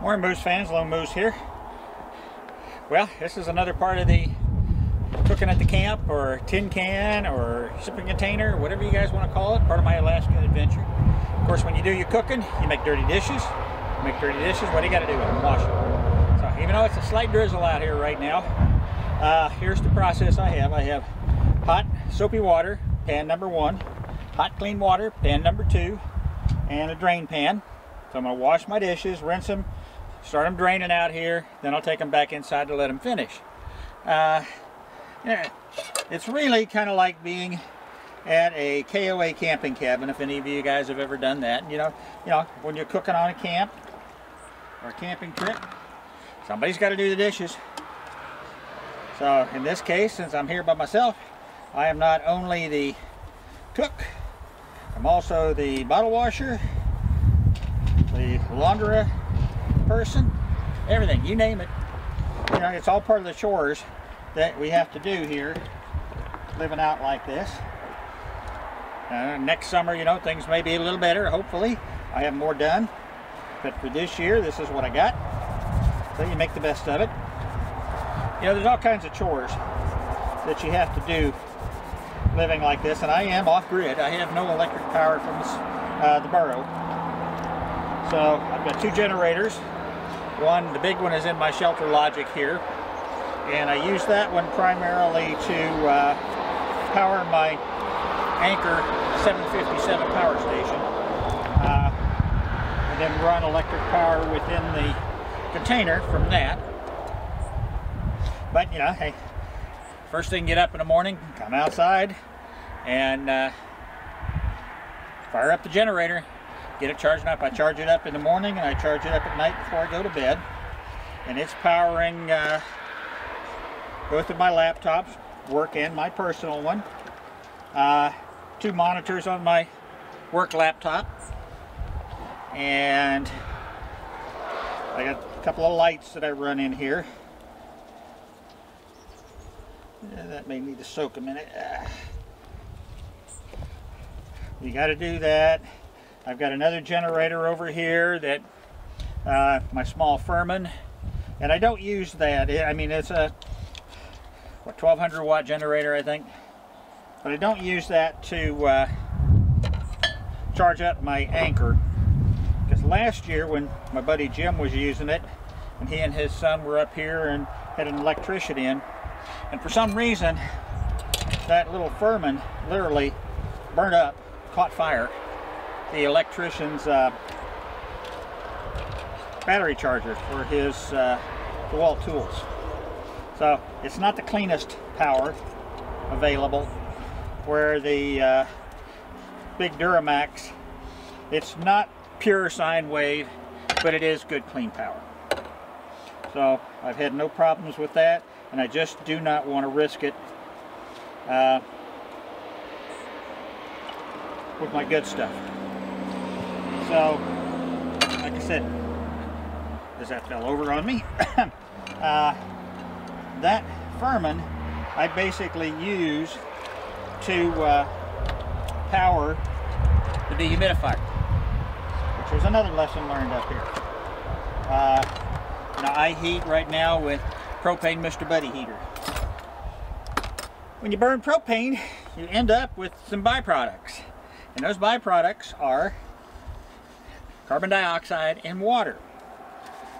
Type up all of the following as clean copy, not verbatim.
Morning, Moose fans. Lone Moose here. Well, this is another part of the cooking at the camp, or tin can, or shipping container, whatever you guys want to call it, part of my Alaskan adventure. Of course, when you do your cooking, you make dirty dishes. You make dirty dishes, what do you got to do? Wash them. So even though it's a slight drizzle out here right now, here's the process I have. I have hot soapy water, pan number 1, hot clean water, pan number 2, and a drain pan. So I'm going to wash my dishes, rinse them, start them draining out here, then I'll take them back inside to let them finish. Yeah, it's really kind of like being at a KOA camping cabin, if any of you guys have ever done that. You know, when you're cooking on a camp or a camping trip, somebody's got to do the dishes. So in this case, since I'm here by myself, I am not only the cook, I'm also the bottle washer, the launderer person, everything, you name it. You know, it's all part of the chores that we have to do here, living out like this. Next summer, you know, things may be a little better, hopefully. I have more done. But for this year, this is what I got. So you make the best of it. You know, there's all kinds of chores that you have to do living like this. And I am off-grid. I have no electric power from the borough. So I've got 2 generators. One, the big one, is in my shelter logic here, and I use that one primarily to power my Anker 757 power station, and then run electric power within the container from that. But you know, hey, first thing, get up in the morning, come outside, and fire up the generator. Get it charged up. I charge it up in the morning and I charge it up at night before I go to bed. And it's powering both of my laptops, work and my personal one. 2 monitors on my work laptop. And I got a couple of lights that I run in here. Yeah, that may need to soak a minute. You got to do that. I've got another generator over here that my small Furman, and I don't use that. I mean, it's a 1200 watt generator, I think, but I don't use that to charge up my Anker, because last year when my buddy Jim was using it, and he and his son were up here and had an electrician in, and for some reason that little Furman literally burned up, caught fire, the electrician's battery charger for his DeWalt tools. So it's not the cleanest power available, where the big Duramax, it's not pure sine wave, but it is good clean power. So I've had no problems with that, and I just do not want to risk it with my good stuff. So, like I said, as that fell over on me, that Furman I basically use to power the dehumidifier, which was another lesson learned up here. Now I heat right now with propane Mr. Buddy heater. When you burn propane, you end up with some byproducts, and those byproducts are carbon dioxide and water,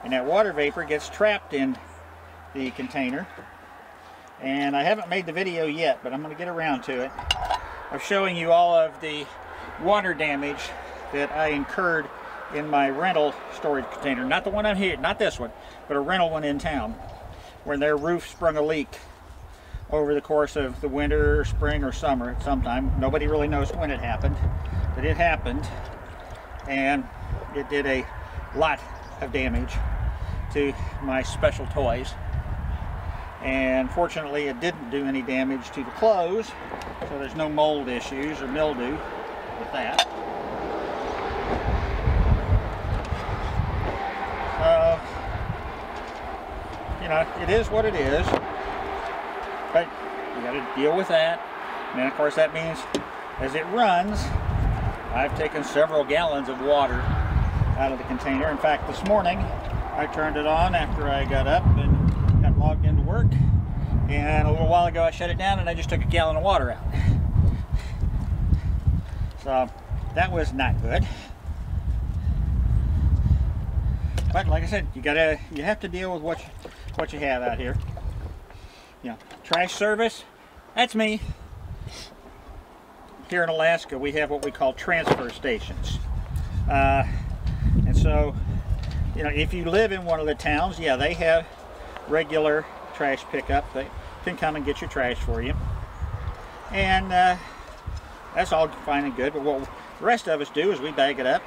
and that water vapor gets trapped in the container. And I haven't made the video yet, but I'm going to get around to it, of showing you all of the water damage that I incurred in my rental storage container. Not the one I'm here, not this one, but a rental one in town, where their roof sprung a leak over the course of the winter or spring or summer sometime. Nobody really knows when it happened, but it happened, and it did a lot of damage to my special toys. And fortunately it didn't do any damage to the clothes, so there's no mold issues or mildew with that. You know, it is what it is, but you got to deal with that. And then of course that means as it runs, I've taken several gallons of water out of the container. In fact, this morning I turned it on after I got up and got logged into work. And a little while ago I shut it down and I just took a gallon of water out. So that was not good. But like I said, you have to deal with what you have out here. You know, trash service, that's me. Here in Alaska, we have what we call transfer stations. And so, you know, if you live in one of the towns, yeah, they have regular trash pickup. They can come and get your trash for you. And that's all fine and good. But what the rest of us do is we bag it up.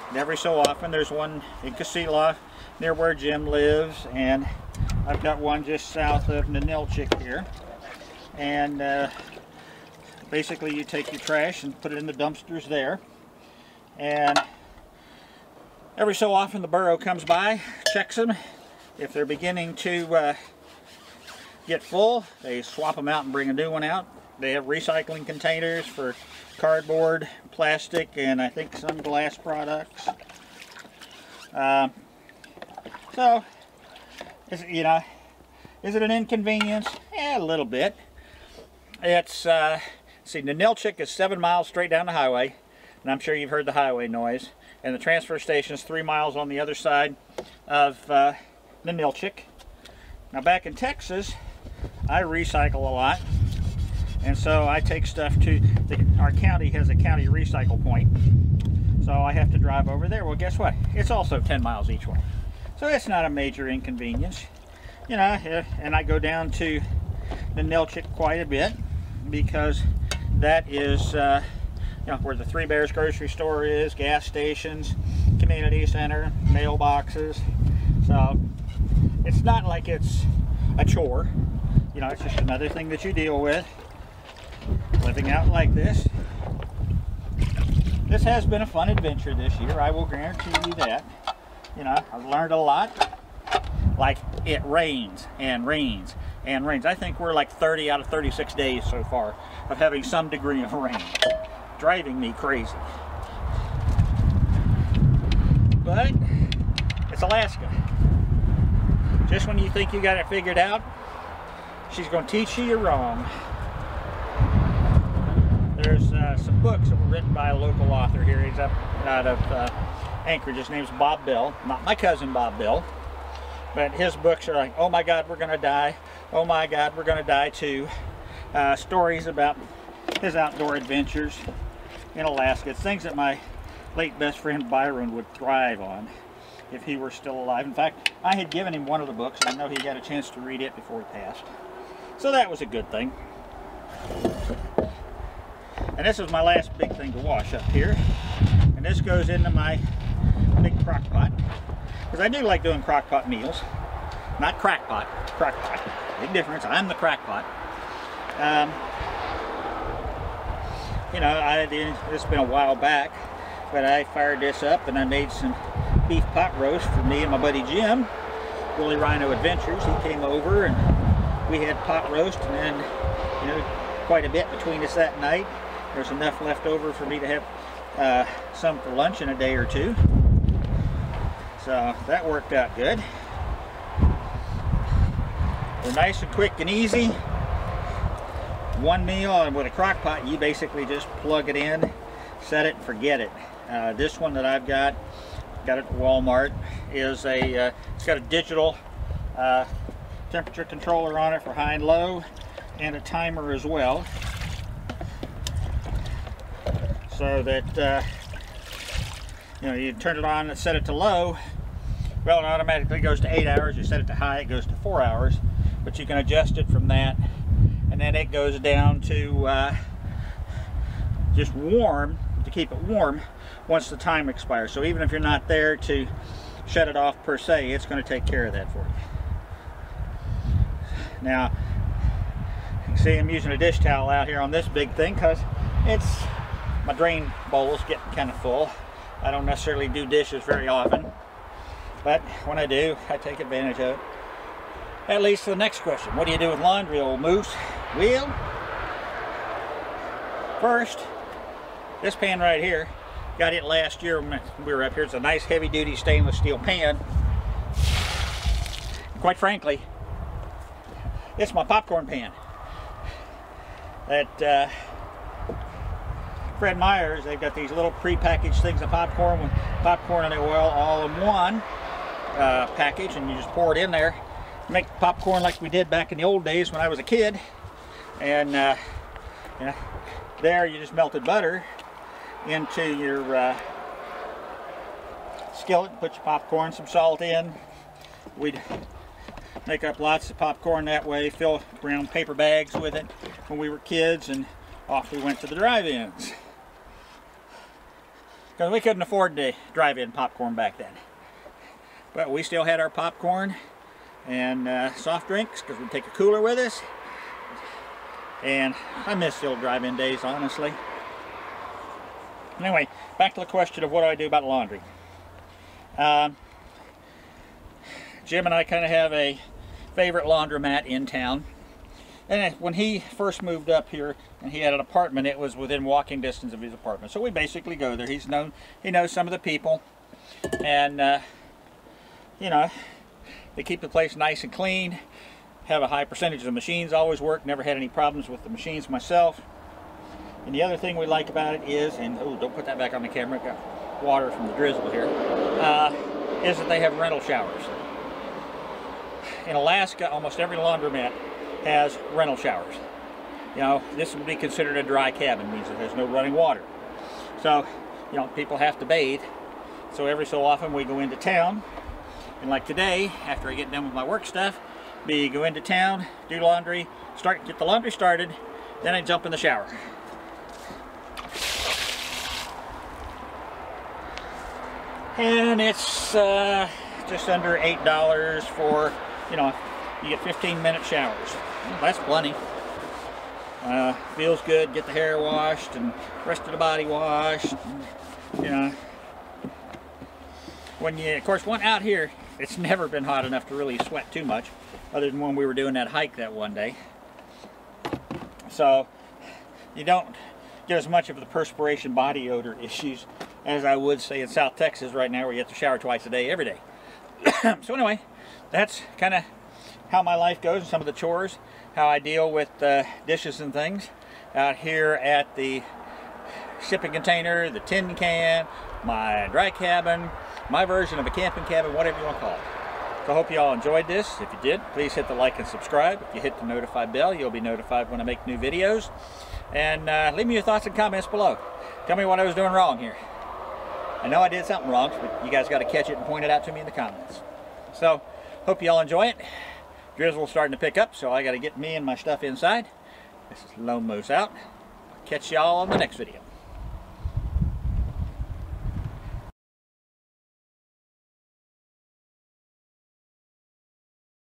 And every so often, there's one in Casila near where Jim lives. And I've got one just south of Ninilchik here. And basically, you take your trash and put it in the dumpsters there. And every so often, the borough comes by, checks them. If they're beginning to get full, they swap them out and bring a new one out. They have recycling containers for cardboard, plastic, and I think some glass products. So, you know, is it an inconvenience? Yeah, a little bit. It's, see, Ninilchik is 7 miles straight down the highway, and I'm sure you've heard the highway noise. And the transfer station is 3 miles on the other side of Ninilchik. Now back in Texas, I recycle a lot, and so I take stuff to, our county has a county recycle point, so I have to drive over there. Well, guess what? It's also 10 miles each way. So it's not a major inconvenience. You know, and I go down to Ninilchik quite a bit because that is you know, where the Three Bears grocery store is, gas stations, community center, mailboxes. So it's not like it's a chore. You know, it's just another thing that you deal with living out like this. This has been a fun adventure this year, I will guarantee you that. You know, I've learned a lot. Like, it rains and rains and rains. I think we're like 30 out of 36 days so far of having some degree of rain. Driving me crazy. But it's Alaska. Just when you think you got it figured out, she's going to teach you you're wrong. There's some books that were written by a local author here. He's up out of Anchorage. His name's Bob Bell. Not my cousin Bob Bell. But his books are like, oh my God, we're going to die. Oh my God, we're going to die too. Stories about his outdoor adventures in Alaska. It's things that my late best friend Byron would thrive on if he were still alive. In fact, I had given him one of the books, and I know he got a chance to read it before he passed. So that was a good thing. And this is my last big thing to wash up here. And this goes into my big crock pot. Because I do like doing crock pot meals. Not crack pot, crock pot. Big difference. I'm the crack pot. You know, it's been a while back, but I fired this up and I made some beef pot roast for me and my buddy Jim, Willie Rhino Adventures. He came over and we had pot roast, and then, you know, quite a bit between us that night. There's enough left over for me to have some for lunch in a day or two. So that worked out good. They're nice and quick and easy. One meal, and with a crock pot, you basically just plug it in, set it, and forget it. This one that I've got at Walmart, is it's got a digital temperature controller on it for high and low, and a timer as well, so that you know, you turn it on and set it to low. Well, it automatically goes to 8 hours. You set it to high, it goes to 4 hours, but you can adjust it from that, and then it goes down to just warm, to keep it warm once the time expires. So even if you're not there to shut it off per se, it's going to take care of that for you. Now, you can see I'm using a dish towel out here on this big thing because my drain bowl is getting kind of full. I don't necessarily do dishes very often, but when I do, I take advantage of it. That leads to the next question. What do you do with laundry, old moose? Well, first, this pan right here, got it last year when we were up here. It's a nice heavy-duty stainless steel pan. quite frankly, it's my popcorn pan. That Fred Meyer's, they've got these little pre-packaged things of popcorn with popcorn and oil all in one package, and you just pour it in there. Make popcorn like we did back in the old days when I was a kid. And you know, there you just melted butter into your skillet, put your popcorn, some salt in. We'd make up lots of popcorn that way, fill brown paper bags with it when we were kids, and off we went to the drive-ins. Because we couldn't afford to drive-in popcorn back then. But we still had our popcorn and soft drinks because we'd take a cooler with us. And I miss the old drive-in days, honestly. Anyway, back to the question of what do I do about laundry. Jim and I kind of have a favorite laundromat in town. And when he first moved up here and he had an apartment, it was within walking distance of his apartment. So we basically go there. He knows some of the people. And, you know, they keep the place nice and clean. Have a high percentage of the machines always work. Never had any problems with the machines myself. And the other thing we like about it is, and oh, don't put that back on the camera, got water from the drizzle here, is that they have rental showers. In Alaska, almost every laundromat has rental showers. You know, this would be considered a dry cabin, means that there's no running water. So, you know, people have to bathe. So every so often we go into town, and like today, after I get done with my work stuff, we go into town, do laundry, get the laundry started, then I jump in the shower. And it's just under $8 for, you know, you get 15-minute showers. Well, that's plenty. Feels good, get the hair washed and rest of the body washed. And, you know, when you, of course, out here, it's never been hot enough to really sweat too much, other than when we were doing that hike that one day. So you don't get as much of the perspiration body odor issues as I would say in South Texas right now, where you have to shower twice a day, every day. So anyway, that's kind of how my life goes, and some of the chores, how I deal with dishes and things out here at the shipping container, the tin can, my dry cabin, my version of a camping cabin, whatever you want to call it. So I hope you all enjoyed this. If you did, please hit the like and subscribe. If you hit the notify bell, you'll be notified when I make new videos. And leave me your thoughts and comments below. Tell me what I was doing wrong here. I know I did something wrong, but you guys got to catch it and point it out to me in the comments. So, hope you all enjoy it. Drizzle's starting to pick up, so I got to get me and my stuff inside. This is Lone Moose out. Catch y'all on the next video.